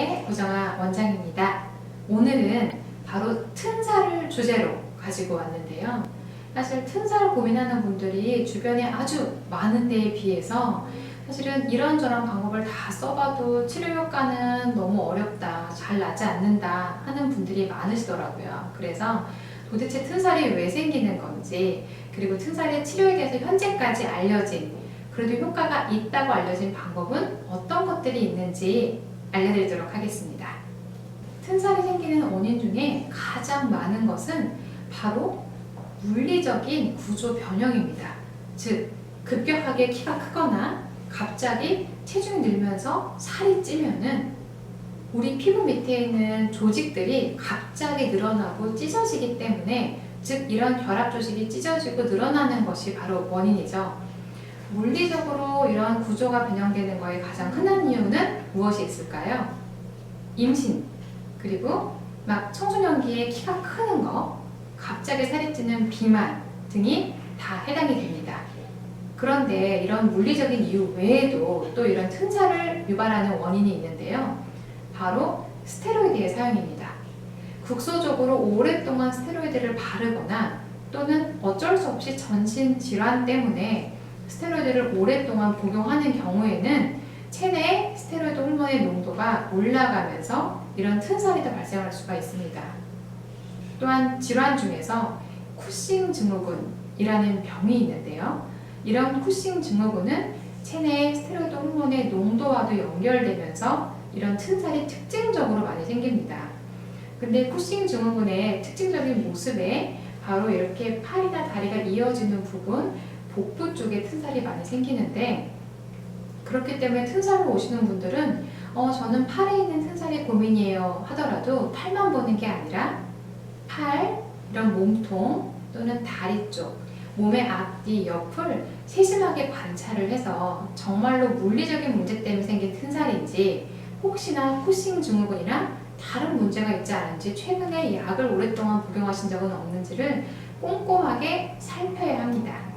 피부과학의 고정아 원장입니다. 오늘은 바로 튼살을 주제로 가지고 왔는데요. 사실 튼살 고민하는 분들이 주변에 아주 많은 데에 비해서 사실은 이런저런 방법을 다 써봐도 치료 효과는 너무 어렵다, 잘 나지 않는다 하는 분들이 많으시더라고요. 그래서 도대체 튼살이 왜 생기는 건지, 그리고 튼살의 치료에 대해서 현재까지 알려진, 그래도 효과가 있다고 알려진 방법은 어떤 것들이 있는지 알려드리도록 하겠습니다. 튼살이 생기는 원인 중에 가장 많은 것은 바로 물리적인 구조 변형입니다. 즉, 급격하게 키가 크거나 갑자기 체중이 늘면서 살이 찌면은 우리 피부 밑에 있는 조직들이 갑자기 늘어나고 찢어지기 때문에, 즉 이런 결합 조직이 찢어지고 늘어나는 것이 바로 원인이죠. 물리적으로 이런 구조가 변형되는 것의 가장 흔한 이유는 무엇이 있을까요? 임신, 그리고 막 청소년기에 키가 크는 거, 갑자기 살이 찌는 비만 등이 다 해당이 됩니다. 그런데 이런 물리적인 이유 외에도 또 이런 튼살을 유발하는 원인이 있는데요. 바로 스테로이드의 사용입니다. 국소적으로 오랫동안 스테로이드를 바르거나 또는 어쩔 수 없이 전신 질환 때문에 스테로이드를 오랫동안 복용하는 경우에는 체내에 스테로이드 호르몬의 농도가 올라가면서 이런 튼살이 더 발생할 수가 있습니다. 또한 질환 중에서 쿠싱 증후군이라는 병이 있는데요. 이런 쿠싱 증후군은 체내의 스테로이드 호르몬의 농도와도 연결되면서 이런 튼살이 특징적으로 많이 생깁니다. 근데 쿠싱 증후군의 특징적인 모습에 바로 이렇게 팔이나 다리가 이어지는 부분, 복부 쪽에 튼살이 많이 생기는데, 그렇기 때문에 튼살로 오시는 분들은 저는 팔에 있는 튼살이 고민이에요 하더라도 팔만 보는 게 아니라 팔, 이런 몸통 또는 다리 쪽, 몸의 앞뒤, 옆을 세심하게 관찰을 해서 정말로 물리적인 문제 때문에 생긴 튼살인지, 혹시나 쿠싱 증후군이나 다른 문제가 있지 않은지, 최근에 약을 오랫동안 복용하신 적은 없는지를 꼼꼼하게 살펴야 합니다.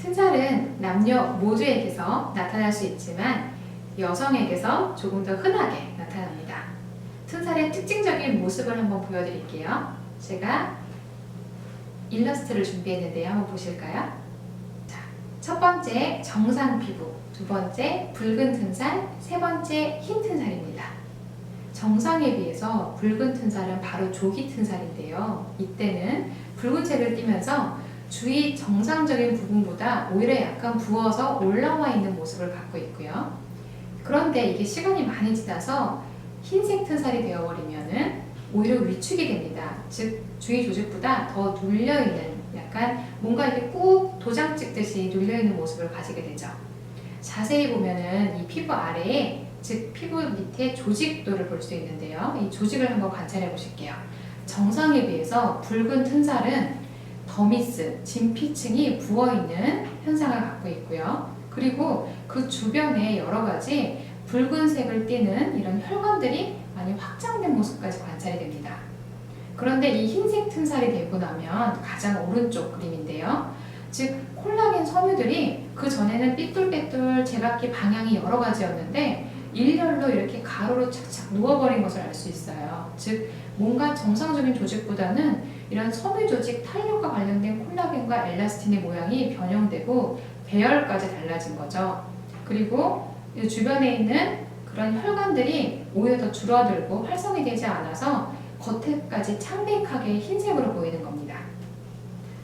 튼살은 남녀 모두에게서 나타날 수 있지만 여성에게서 조금 더 흔하게 나타납니다. 튼살의 특징적인 모습을 한번 보여드릴게요. 제가 일러스트를 준비했는데요. 한번 보실까요? 자, 첫 번째 정상 피부, 두 번째 붉은 튼살, 세 번째 흰 튼살입니다. 정상에 비해서 붉은 튼살은 바로 조기 튼살인데요. 이때는 붉은색을 띠면서 주위 정상적인 부분보다 오히려 약간 부어서 올라와 있는 모습을 갖고 있고요. 그런데 이게 시간이 많이 지나서 흰색 튼살이 되어버리면은 오히려 위축이 됩니다. 즉, 주위 조직보다 더 눌려있는, 약간 뭔가 이렇게 꾹 도장 찍듯이 눌려있는 모습을 가지게 되죠. 자세히 보면은 이 피부 아래에, 즉 피부 밑에 조직도를 볼 수 있는데요. 이 조직을 한번 관찰해 보실게요. 정상에 비해서 붉은 튼살은 더미스, 진피층이 부어있는 현상을 갖고 있고요. 그리고 그 주변에 여러 가지 붉은색을 띠는 이런 혈관들이 많이 확장된 모습까지 관찰이 됩니다. 그런데 이 흰색 튼살이 되고 나면 가장 오른쪽 그림인데요. 즉, 콜라겐 섬유들이 그 전에는 삐뚤빼뚤 제각기 방향이 여러 가지였는데 일렬로 이렇게 가로로 착착 누워버린 것을 알 수 있어요. 즉, 뭔가 정상적인 조직보다는 이런 섬유 조직 탄력과 관련된 콜라겐과 엘라스틴의 모양이 변형되고 배열까지 달라진 거죠. 그리고 이 주변에 있는 그런 혈관들이 오히려 더 줄어들고 활성이 되지 않아서 겉에까지 창백하게 흰색으로 보이는 겁니다.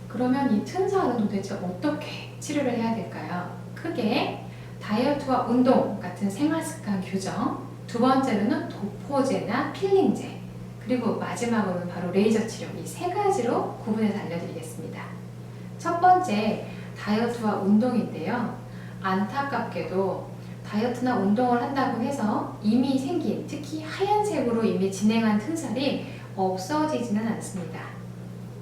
그러면 이 튼살은 도대체 어떻게 치료를 해야 될까요? 크게 다이어트와 운동 같은 생활습관 교정, 두 번째로는 도포제나 필링제, 그리고 마지막으로는 바로 레이저 치료, 이 세 가지로 구분해서 알려드리겠습니다. 첫 번째, 다이어트와 운동인데요. 안타깝게도 다이어트나 운동을 한다고 해서 이미 생긴, 특히 하얀색으로 이미 진행한 튼살이 없어지지는 않습니다.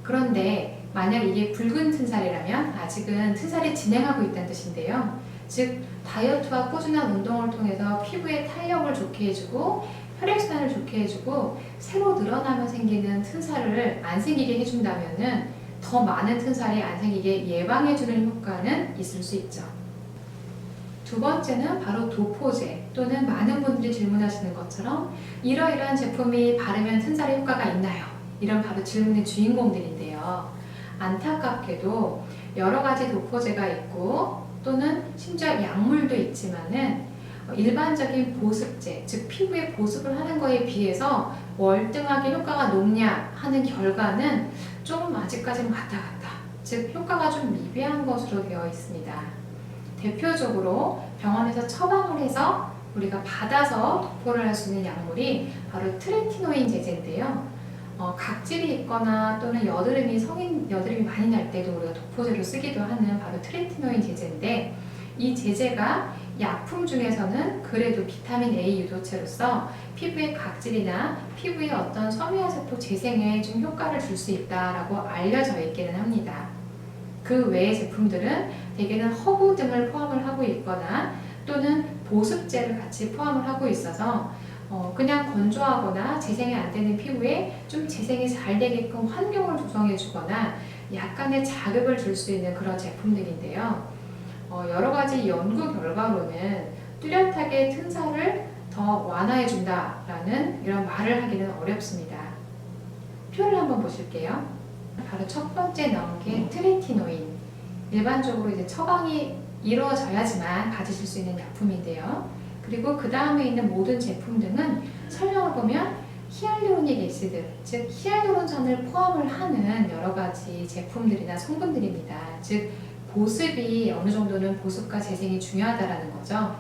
그런데 만약 이게 붉은 튼살이라면 아직은 튼살이 진행하고 있다는 뜻인데요. 즉, 다이어트와 꾸준한 운동을 통해서 피부의 탄력을 좋게 해주고 혈액순환을 좋게 해주고 새로 늘어나면 생기는 튼살을 안 생기게 해준다면은 더 많은 튼살이 안 생기게 예방해주는 효과는 있을 수 있죠. 두 번째는 바로 도포제 또는 많은 분들이 질문하시는 것처럼 이러이러한 제품이 바르면 튼살에 효과가 있나요? 이런 바로 질문의 주인공들인데요. 안타깝게도 여러 가지 도포제가 있고 또는 심지어 약물도 있지만은 일반적인 보습제, 즉 피부에 보습을 하는 거에 비해서 월등하게 효과가 높냐 하는 결과는 조금 아직까지는 왔다 갔다, 즉 효과가 좀 미비한 것으로 되어 있습니다. 대표적으로 병원에서 처방을 해서 우리가 받아서 도포를 할 수 있는 약물이 바로 트레티노인 제제인데요. 각질이 있거나 또는 성인 여드름이 많이 날 때도 우리가 도포제로 쓰기도 하는 바로 트레티노인 제제인데, 이 제제가 약품 중에서는 그래도 비타민 A 유도체로서 피부의 각질이나 피부의 어떤 섬유화세포 재생에 좀 효과를 줄 수 있다라고 알려져 있기는 합니다. 그 외의 제품들은 대개는 허브 등을 포함을 하고 있거나 또는 보습제를 같이 포함을 하고 있어서 그냥 건조하거나 재생이 안 되는 피부에 좀 재생이 잘 되게끔 환경을 조성해 주거나 약간의 자극을 줄 수 있는 그런 제품들인데요. 여러 가지 연구 결과로는 뚜렷하게 튼살을 더 완화해 준다라는 이런 말을 하기는 어렵습니다. 표를 한번 보실게요. 바로 첫 번째 나온 게 트레티노인. 일반적으로 이제 처방이 이루어져야지만 받으실 수 있는 약품인데요. 그리고 그 다음에 있는 모든 제품 등은 설명을 보면 히알루로닉 애시드, 즉 히알루론산을 포함을 하는 여러 가지 제품들이나 성분들입니다. 즉 보습이 어느 정도는 보습과 재생이 중요하다라는 거죠.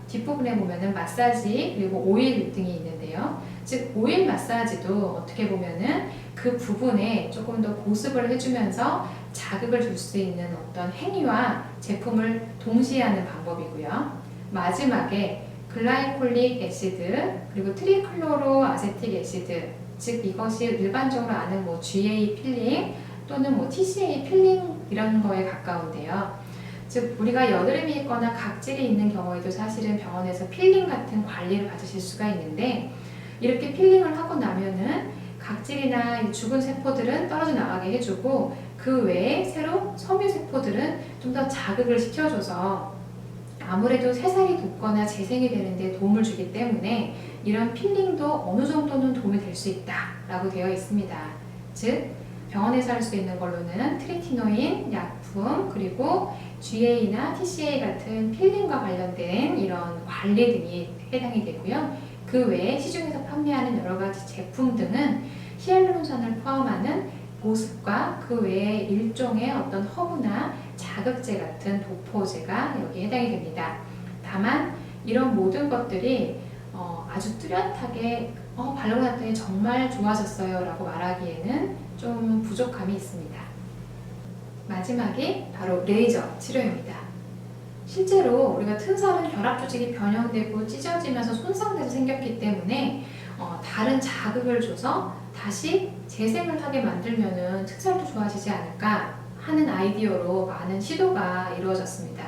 뒷부분에 보면은 마사지 그리고 오일 등이 있는데요. 즉 오일 마사지도 어떻게 보면은 그 부분에 조금 더 보습을 해주면서 자극을 줄 수 있는 어떤 행위와 제품을 동시에 하는 방법이고요. 마지막에 글라이콜릭 애시드 그리고 트리클로로 아세틱 애시드, 즉 이것이 일반적으로 아는 GA 필링 또는 TCA 필링 이런 거에 가까운데요. 즉 우리가 여드름이 있거나 각질이 있는 경우에도 사실은 병원에서 필링 같은 관리를 받으실 수가 있는데, 이렇게 필링을 하고 나면은 각질이나 죽은 세포들은 떨어져 나가게 해주고 그 외에 새로 섬유 세포들은 좀 더 자극을 시켜줘서 아무래도 새살이 돋거나 재생이 되는데 도움을 주기 때문에 이런 필링도 어느 정도는 도움이 될 수 있다라고 되어 있습니다. 즉 병원에서 할 수 있는 걸로는 트레티노인 약품 그리고 GA나 TCA 같은 필링과 관련된 이런 관리 등이 해당이 되고요. 그 외에 시중에서 판매하는 여러 가지 제품 등은 히알루론산을 포함하는 보습과 그 외에 일종의 어떤 허브나 자극제 같은 도포제가 여기에 해당이 됩니다. 다만 이런 모든 것들이 아주 뚜렷하게 바르고 났더니 정말 좋아졌어요 라고 말하기에는 좀 부족함이 있습니다. 마지막이 바로 레이저 치료입니다. 실제로 우리가 튼살은 결합 조직이 변형되고 찢어지면서 손상돼서 생겼기 때문에 다른 자극을 줘서 다시 재생을 하게 만들면은 튼살도 좋아지지 않을까 하는 아이디어로 많은 시도가 이루어졌습니다.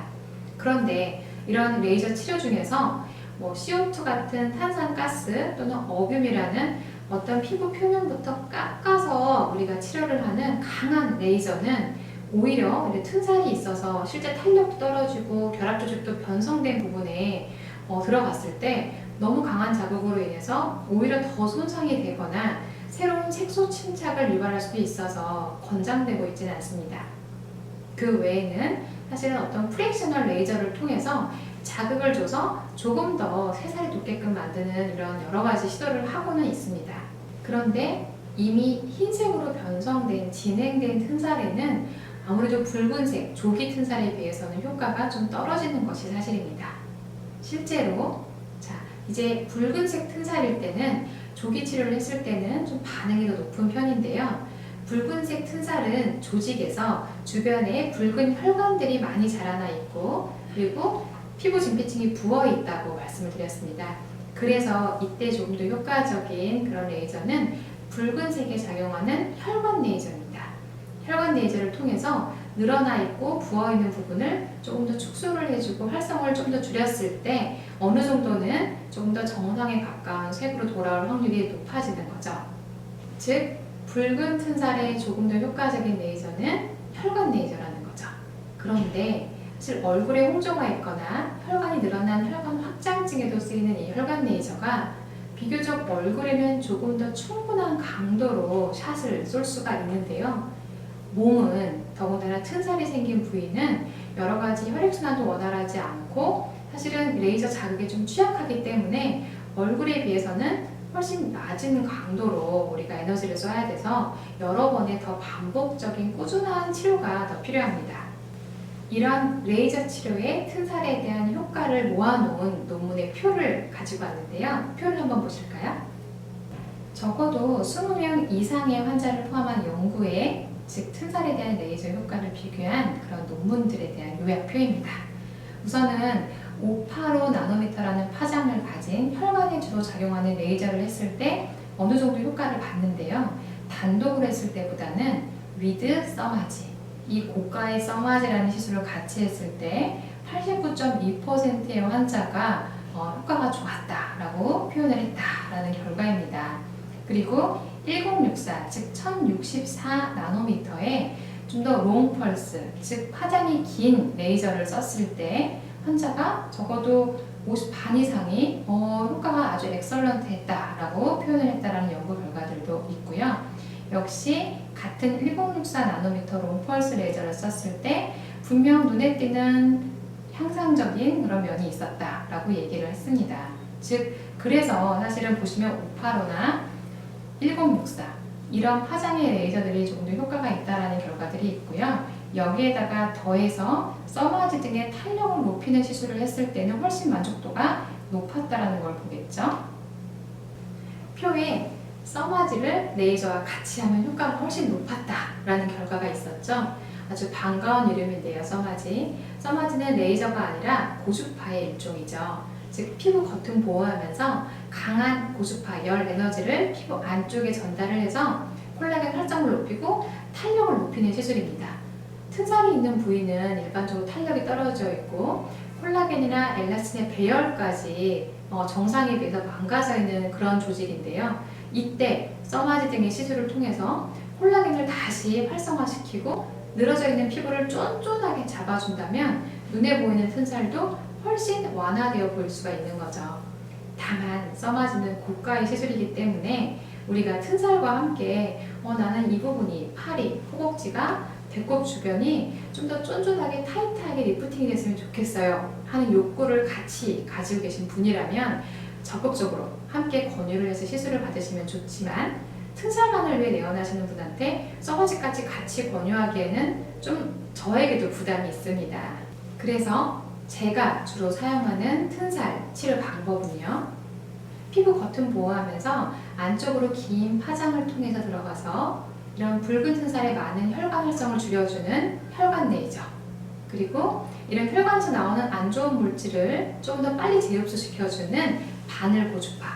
그런데 이런 레이저 치료 중에서 CO2 같은 탄산가스 또는 어뷸이라는 어떤 피부 표면부터 깎아서 우리가 치료를 하는 강한 레이저는 오히려 튼살이 있어서 실제 탄력도 떨어지고 결합 조직도 변성된 부분에 들어갔을 때 너무 강한 자극으로 인해서 오히려 더 손상이 되거나 새로운 색소 침착을 유발할 수도 있어서 권장되고 있지는 않습니다. 그 외에는 사실은 어떤 프랙셔널 레이저를 통해서 자극을 줘서 조금 더 새살이 돋게끔 만드는 이런 여러 가지 시도를 하고는 있습니다. 그런데 이미 흰색으로 변성된 진행된 튼살에는 아무래도 붉은색 조기 튼살에 비해서는 효과가 좀 떨어지는 것이 사실입니다. 실제로 이제 붉은색 튼살일 때는 조기 치료를 했을 때는 좀 반응이 더 높은 편인데요. 붉은색 튼살은 조직에서 주변에 붉은 혈관들이 많이 자라나 있고 그리고 피부 진피층이 부어 있다고 말씀을 드렸습니다. 그래서 이때 조금 더 효과적인 그런 레이저는 붉은색에 작용하는 혈관 레이저입니다. 혈관 레이저를 통해서 늘어나 있고 부어 있는 부분을 조금 더 축소를 해주고 활성을 좀 더 줄였을 때 어느 정도는 조금 더 정상에 가까운 색으로 돌아올 확률이 높아지는 거죠. 즉 붉은 튼살에 조금 더 효과적인 레이저는 혈관 레이저라는 거죠. 그런데 즉 얼굴에 홍조가 있거나 혈관이 늘어난 혈관 확장증에도 쓰이는 이 혈관 레이저가 비교적 얼굴에는 조금 더 충분한 강도로 샷을 쏠 수가 있는데요. 몸은 더군다나 튼살이 생긴 부위는 여러 가지 혈액순환도 원활하지 않고 사실은 레이저 자극에 좀 취약하기 때문에 얼굴에 비해서는 훨씬 낮은 강도로 우리가 에너지를 써야 돼서 여러 번의 더 반복적인 꾸준한 치료가 더 필요합니다. 이런 레이저 치료의 튼살에 대한 효과를 모아놓은 논문의 표를 가지고 왔는데요. 표를 한번 보실까요? 적어도 20명 이상의 환자를 포함한 연구에 즉 튼살에 대한 레이저 효과를 비교한 그런 논문들에 대한 요약표입니다. 우선은 585 나노미터라는 파장을 가진 혈관에 주로 작용하는 레이저를 했을 때 어느 정도 효과를 봤는데요. 단독으로 했을 때보다는 with 써마지, 이 고가의 써마지라는 시술을 같이 했을 때 89.2%의 환자가 효과가 좋았다라고 표현을 했다라는 결과입니다. 그리고 1064, 즉 1064 나노미터의 좀 더 롱 펄스, 즉 파장이 긴 레이저를 썼을 때 환자가 적어도 50반 이상이 효과가 아주 엑설런트 했다라고 표현을 했다라는 연구 결과들도 있고요. 역시 같은 1064 나노미터 롱 펄스 레이저를 썼을 때 분명 눈에 띄는 향상적인 그런 면이 있었다라고 얘기를 했습니다. 즉 그래서 사실은 보시면 585나 1064 이런 파장의 레이저들이 조금 더 효과가 있다라는 결과들이 있고요. 여기에다가 더해서 써마지 등의 탄력을 높이는 시술을 했을 때는 훨씬 만족도가 높았다라는 걸 보겠죠. 표에 써마지를 레이저와 같이 하면 효과가 훨씬 높았다라는 결과가 있었죠. 아주 반가운 이름인데요. 써마지. 써마지는 레이저가 아니라 고주파의 일종이죠. 즉 피부 겉은 보호하면서 강한 고주파, 열 에너지를 피부 안쪽에 전달을 해서 콜라겐 활성을 높이고 탄력을 높이는 시술입니다. 튼살이 있는 부위는 일반적으로 탄력이 떨어져 있고 콜라겐이나 엘라스틴의 배열까지 정상에 비해서 망가져 있는 그런 조직인데요. 이때 써마지 등의 시술을 통해서 콜라겐을 다시 활성화시키고 늘어져 있는 피부를 쫀쫀하게 잡아준다면 눈에 보이는 튼살도 훨씬 완화되어 보일 수가 있는 거죠. 다만 써마지는 고가의 시술이기 때문에 우리가 튼살과 함께 나는 이 부분이 팔이, 허벅지가, 배꼽 주변이 좀 더 쫀쫀하게 타이트하게 리프팅이 됐으면 좋겠어요 하는 욕구를 같이 가지고 계신 분이라면 적극적으로 함께 권유를 해서 시술을 받으시면 좋지만 튼살만을 위해 내원하시는 분한테 써마지까지 같이 권유하기에는 좀 저에게도 부담이 있습니다. 그래서 제가 주로 사용하는 튼살 치료 방법은요. 피부 겉은 보호하면서 안쪽으로 긴 파장을 통해서 들어가서 이런 붉은 튼살에 많은 혈관 활성을 줄여주는 혈관 레이저, 그리고 이런 혈관에서 나오는 안 좋은 물질을 좀 더 빨리 재흡수시켜주는 바늘 고주파,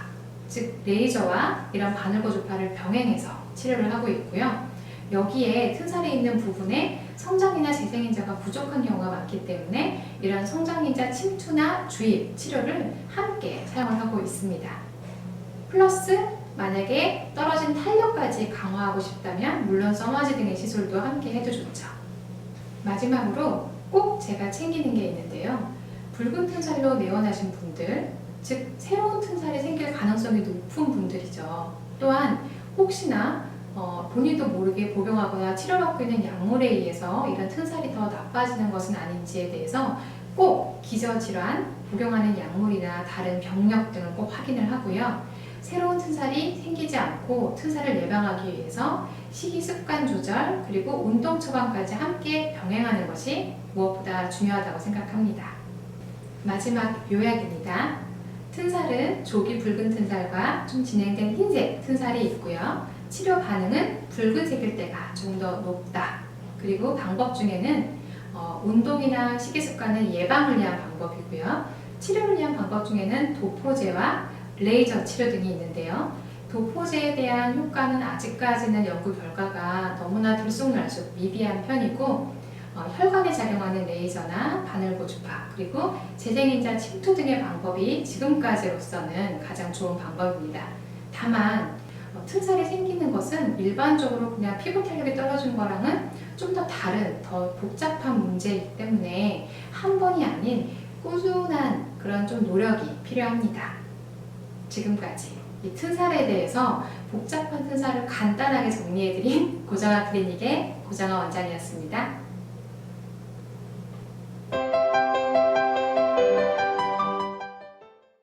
즉 레이저와 이런 바늘 고주파를 병행해서 치료를 하고 있고요. 여기에 튼살이 있는 부분에 성장이나 재생인자가 부족한 경우가 많기 때문에 이런 성장인자 침투나 주입 치료를 함께 사용을 하고 있습니다. 플러스 만약에 떨어진 탄력까지 강화하고 싶다면 물론 써마지 등의 시술도 함께 해도 좋죠. 마지막으로 꼭 제가 챙기는 게 있는데요. 붉은 튼살로 내원하신 분들, 즉 새로운 튼살이 생길 가능성이 높은 분들이죠. 또한 혹시나 본인도 모르게 복용하거나 치료받고 있는 약물에 의해서 이런 튼살이 더 나빠지는 것은 아닌지에 대해서 꼭 기저질환, 복용하는 약물이나 다른 병력 등을 꼭 확인을 하고요. 새로운 튼살이 생기지 않고 튼살을 예방하기 위해서 식이 습관 조절 그리고 운동 처방까지 함께 병행하는 것이 무엇보다 중요하다고 생각합니다. 마지막 요약입니다. 튼살은 조기 붉은 튼살과 좀 진행된 흰색 튼살이 있고요. 치료 반응은 붉은색일 때가 좀 더 높다. 그리고 방법 중에는 운동이나 식이 습관은 예방을 위한 방법이고요. 치료를 위한 방법 중에는 도포제와 레이저 치료 등이 있는데요. 도포제에 대한 효과는 아직까지는 연구 결과가 너무나 들쑥날쑥 미비한 편이고 혈관에 작용하는 레이저나 바늘 고주파 그리고 재생인자 침투 등의 방법이 지금까지로서는 가장 좋은 방법입니다. 다만 튼살이 생기는 것은 일반적으로 그냥 피부 탄력이 떨어진 거랑은 좀 더 다른, 더 복잡한 문제이기 때문에 한 번이 아닌 꾸준한 그런 좀 노력이 필요합니다. 지금까지 이 튼살에 대해서 복잡한 튼살을 간단하게 정리해드린 고정아 클리닉의 고정아 원장이었습니다.